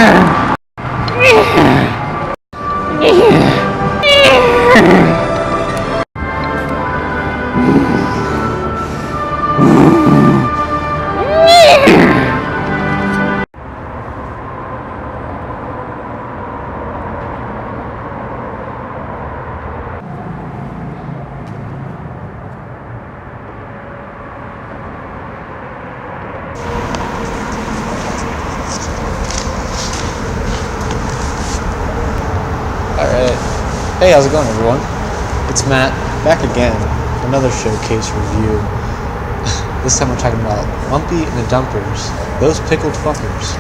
Alright. Hey, how's it going, everyone? It's Matt, back again, another showcase review. This time we're talking about Lumpy and the Dumpers, those pickled fuckers.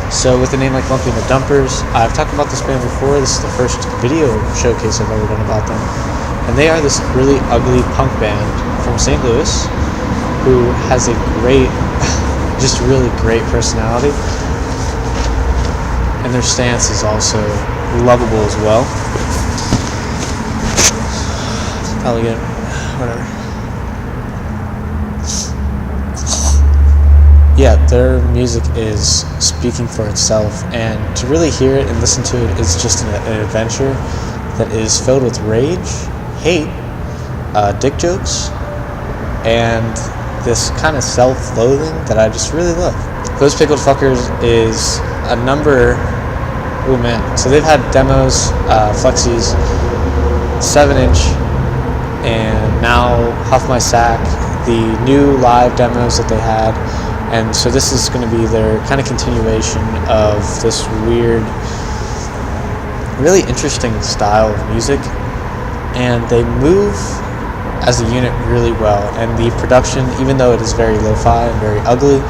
So with a name like Lumpy and the Dumpers, I've talked about this band before. This is the first video showcase I've ever done about them. And they are this really ugly punk band from St. Louis who has a great, just really great personality. And their stance is also lovable as well. Probably get whatever. Yeah, their music is speaking for itself, and to really hear it and listen to it is just an adventure that is filled with rage, hate, dick jokes, and this kind of self-loathing that I just really love. Those Pickled Fuckers is a number. Oh man, so they've had demos, flexies, 7-inch, and now Huff My Sack, the new live demos that they had, and so this is going to be their kind of continuation of this weird, really interesting style of music, and they move as a unit really well, and the production, even though it is very lo-fi and very ugly,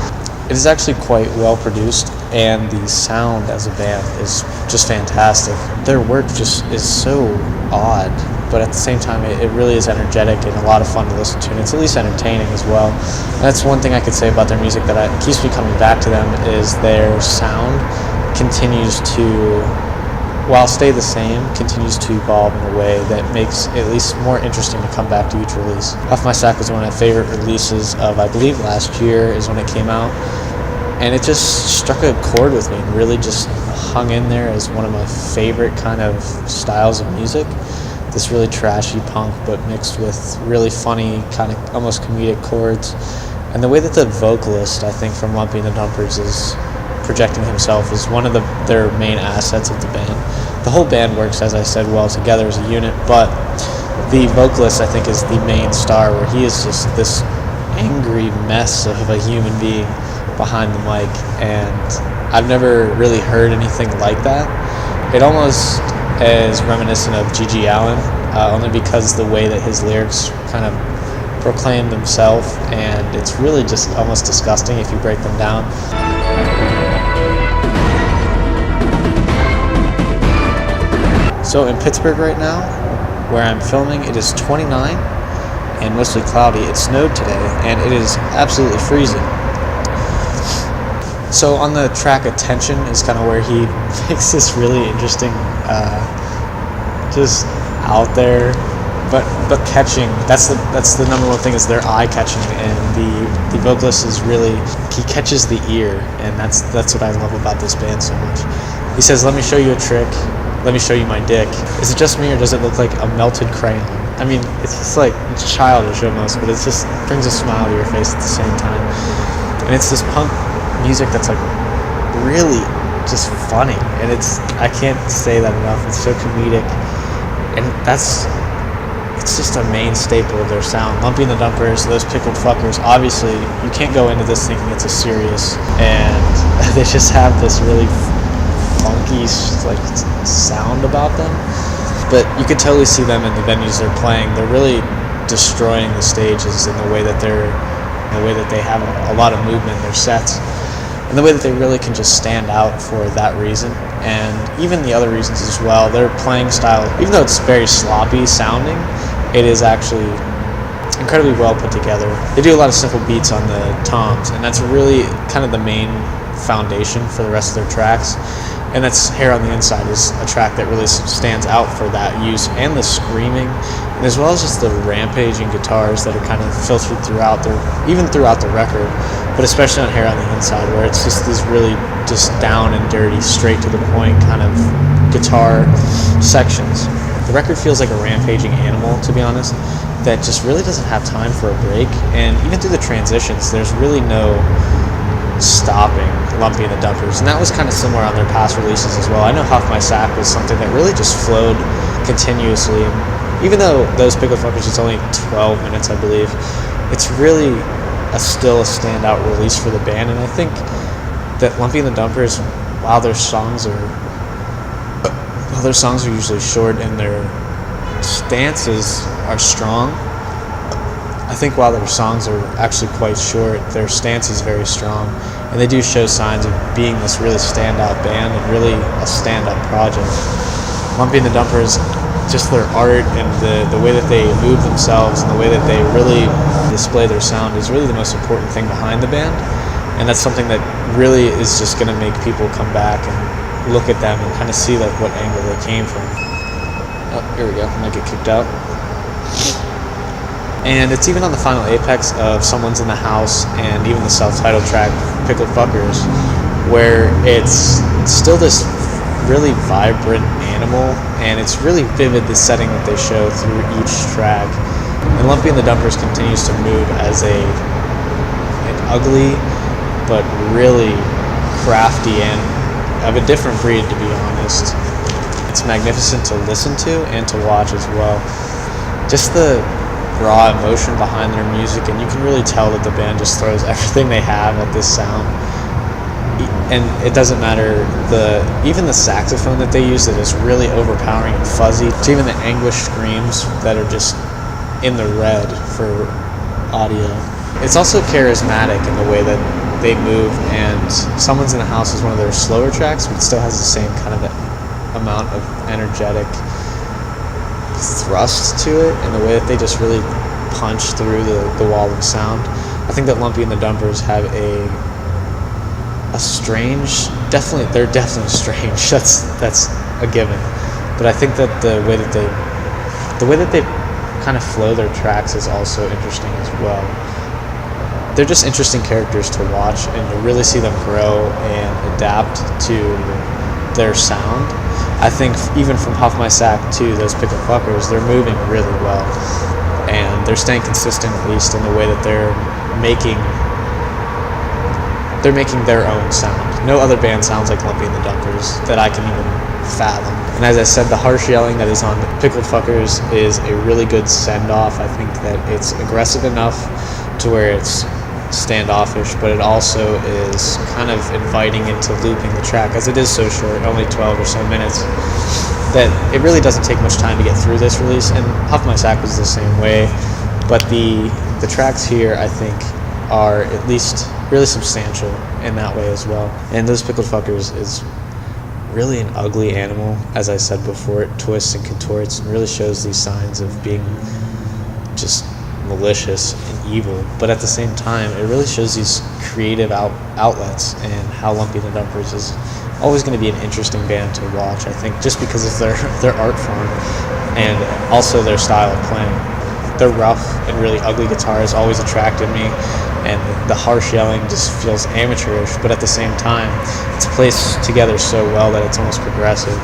it is actually quite well produced, and the sound as a band is just fantastic. Their work just is so odd, but at the same time it really is energetic and a lot of fun to listen to, and it's at least entertaining as well. And that's one thing I could say about their music that keeps me coming back to them, is their sound continues to, while stay the same, continues to evolve in a way that makes it at least more interesting to come back to each release. Off My Sack was one of my favorite releases of, I believe, last year is when it came out, and it just struck a chord with me and really just hung in there as one of my favorite kind of styles of music. This really trashy punk, but mixed with really funny, kind of almost comedic chords. And the way that the vocalist, I think, from Lumpy and the Dumpers is projecting himself is one of their main assets of the band. The whole band works, as I said, well together as a unit, but the vocalist, I think, is the main star, where he is just this angry mess of a human being behind the mic, and I've never really heard anything like that. It almost is reminiscent of G.G. Allin, only because the way that his lyrics kind of proclaim themselves, and it's really just almost disgusting if you break them down. So in Pittsburgh right now, where I'm filming, it is 29 and mostly cloudy. It snowed today, and it is absolutely freezing. So on the track Attention is kind of where he makes this really interesting, just out there, but catching. That's the number one thing, is they're eye catching, and the vocalist is really, he catches the ear, and that's what I love about this band so much. He says, "Let me show you a trick. Let me show you my dick. Is it just me, or does it look like a melted crayon?" I mean, it's just like, it's childish almost, but it just brings a smile to your face at the same time. And it's this punk music that's like really just funny, and I can't say that enough. It's so comedic, and it's just a main staple of their sound. Lumpy and the Dumpers, those Pickled Fuckers, obviously you can't go into this thinking it's a serious, and they just have this really funky like sound about them, but you could totally see them in the venues they're playing. They're really destroying the stages in the way that they have a lot of movement in their sets, and the way that they really can just stand out for that reason, and even the other reasons as well. Their playing style, even though it's very sloppy sounding, it is actually incredibly well put together. They do a lot of simple beats on the toms, and that's really kind of the main foundation for the rest of their tracks. And that's Hair on the Inside is a track that really stands out for that use, and the screaming, and as well as just the rampaging guitars that are kind of filtered throughout the record, but especially on Hair on the Inside, where it's just these really just down and dirty, straight to the point kind of guitar sections. The record feels like a rampaging animal, to be honest, that just really doesn't have time for a break. And even through the transitions, there's really no stopping Lumpy and the Dumpers. And that was kind of similar on their past releases as well. I know Huff My Sack was something that really just flowed continuously. And even though those Pickled Fuckers is only 12 minutes, I believe, it's really still a standout release for the band. And I think that Lumpy and the Dumpers, while their songs are usually short and their stances are strong, I think while their songs are actually quite short, their stance is very strong, and they do show signs of being this really standout band and really a stand-up project. Lumpy and the Dumpers, just their art and the way that they move themselves and the way that they really display their sound is really the most important thing behind the band, and that's something that really is just going to make people come back and look at them and kind of see like what angle they came from. Oh, here we go. I might get kicked out. And it's even on the final apex of Someone's in the House and even the self-titled track, Pickled Fuckers, where it's still this really vibrant animal, and it's really vivid, the setting that they show through each track. And Lumpy and the Dumpers continues to move as an ugly but really crafty and of a different breed, to be honest. It's magnificent to listen to and to watch as well. Just the raw emotion behind their music, and you can really tell that the band just throws everything they have at this sound. And it doesn't matter, even the saxophone that they use that is really overpowering and fuzzy, to even the anguished screams that are just in the red for audio. It's also charismatic in the way that they move, and Someone's in the House is one of their slower tracks, but it still has the same kind of amount of energetic thrust to it, and the way that they just really punch through the wall of sound. I think that Lumpy and the Dumpers have a strange, they're definitely strange. That's a given. But I think that the way that they kind of flow their tracks is also interesting as well. They're just interesting characters to watch, and to really see them grow and adapt to their sound. I think even from Huff My Sack to those Pickled Fuckers, they're moving really well, and they're staying consistent, at least in the way that they're making their own sound. No other band sounds like Lumpy and the Dumpers that I can even fathom. And as I said, the harsh yelling that is on Pickled Fuckers is a really good send-off. I think that it's aggressive enough to where it's standoffish, but it also is kind of inviting into looping the track, as it is so short, only 12 or so minutes, that it really doesn't take much time to get through this release. And Huff My Sack was the same way, but the tracks here, I think, are at least really substantial in that way as well. And those Pickled Fuckers is really an ugly animal, as I said before. It twists and contorts and really shows these signs of being just malicious and evil, but at the same time it really shows these creative outlets, and how Lumpy and the Dumpers is always going to be an interesting band to watch, I think, just because of their art form and also their style of playing. Their rough and really ugly guitar has always attracted me, and the harsh yelling just feels amateurish, but at the same time it's placed together so well that it's almost progressive.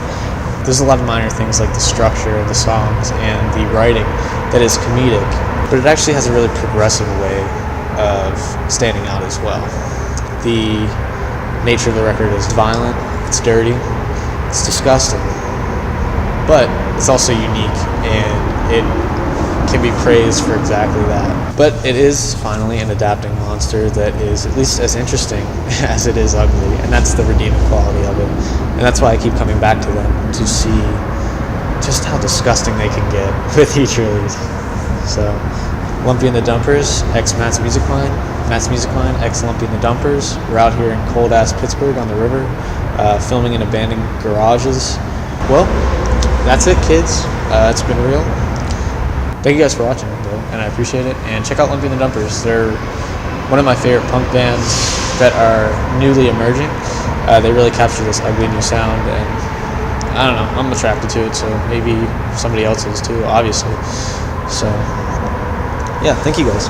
There's a lot of minor things like the structure of the songs and the writing that is comedic, but it actually has a really progressive way of standing out as well. The nature of the record is violent, it's dirty, it's disgusting, but it's also unique, and it can be praised for exactly that. But it is finally an adapting monster that is at least as interesting as it is ugly, and that's the redeeming quality of it. And that's why I keep coming back to them, to see just how disgusting they can get with each release. So, Lumpy and the Dumpers, ex Matt's Music Line, ex Lumpy and the Dumpers. We're out here in cold-ass Pittsburgh on the river, filming in abandoned garages. Well, that's it, kids. It's been real. Thank you guys for watching, though, and I appreciate it. And check out Lumpy and the Dumpers. They're one of my favorite punk bands that are newly emerging. They really capture this ugly new sound, and I don't know, I'm attracted to it, so maybe somebody else is too, obviously. So, yeah, thank you guys.